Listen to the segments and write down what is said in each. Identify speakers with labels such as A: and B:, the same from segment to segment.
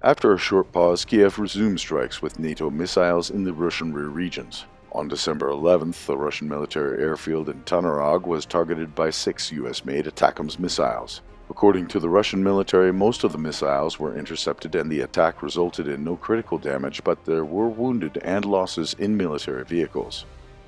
A: After a short pause, Kiev resumed strikes with NATO missiles in the Russian rear regions. On December 11th, the Russian military airfield in Tatarag was targeted by 6 US-made ATACMS missiles. According to the Russian military, most of the missiles were intercepted and the attack resulted in no critical damage, but there were wounded and losses in military vehicles.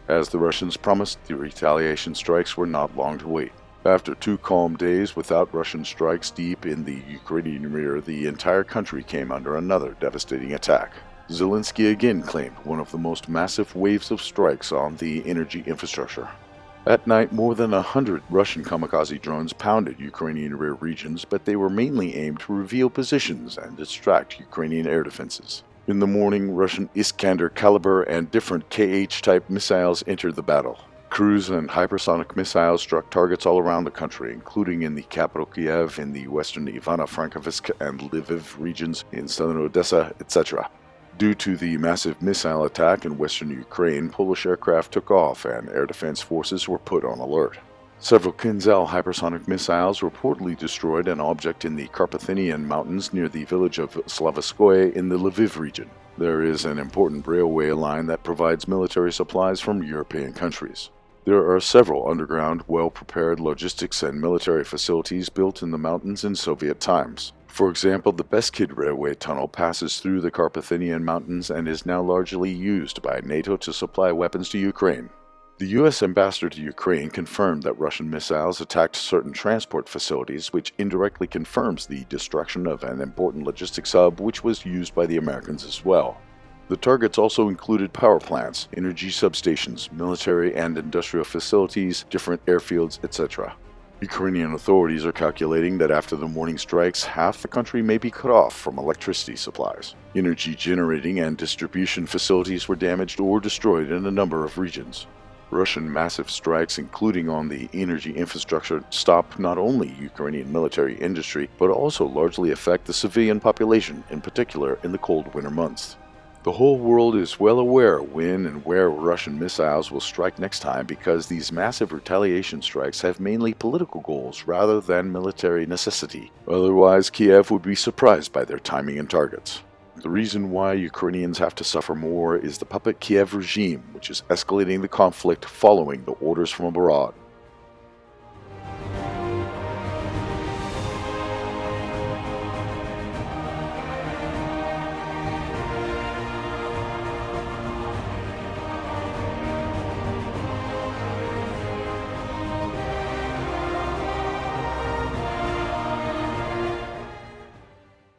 A: As the Russians promised, the retaliation strikes were not long to wait. After 2 calm days without Russian strikes deep in the Ukrainian rear, the entire country came under another devastating attack. Zelensky again claimed one of the most massive waves of strikes on the energy infrastructure. At night, more than 100 Russian kamikaze drones pounded Ukrainian rear regions, but they were mainly aimed to reveal positions and distract Ukrainian air defenses. In the morning, Russian Iskander caliber and different KH-type missiles entered the battle. Cruise and hypersonic missiles struck targets all around the country, including in the capital Kiev, in the western Ivano-Frankivsk and Lviv regions, in southern Odessa, etc. Due to the massive missile attack in western Ukraine, Polish aircraft took off and air defense forces were put on alert. Several Kinzhal hypersonic missiles reportedly destroyed an object in the Carpathian Mountains near the village of Slavoskoye in the Lviv region. There is an important railway line that provides military supplies from European countries. There are several underground, well-prepared logistics and military facilities built in the mountains in Soviet times. For example, the Beskid Railway Tunnel passes through the Carpathian Mountains and is now largely used by NATO to supply weapons to Ukraine. The U.S. ambassador to Ukraine confirmed that Russian missiles attacked certain transport facilities, which indirectly confirms the destruction of an important logistics hub which was used by the Americans as well. The targets also included power plants, energy substations, military and industrial facilities, different airfields, etc. Ukrainian authorities are calculating that after the morning strikes, half the country may be cut off from electricity supplies. Energy generating and distribution facilities were damaged or destroyed in a number of regions. Russian massive strikes, including on the energy infrastructure, stop not only Ukrainian military industry, but also largely affect the civilian population, in particular in the cold winter months. The whole world is well aware when and where Russian missiles will strike next time because these massive retaliation strikes have mainly political goals rather than military necessity. Otherwise, Kiev would be surprised by their timing and targets. The reason why Ukrainians have to suffer more is the puppet Kiev regime, which is escalating the conflict following the orders from abroad.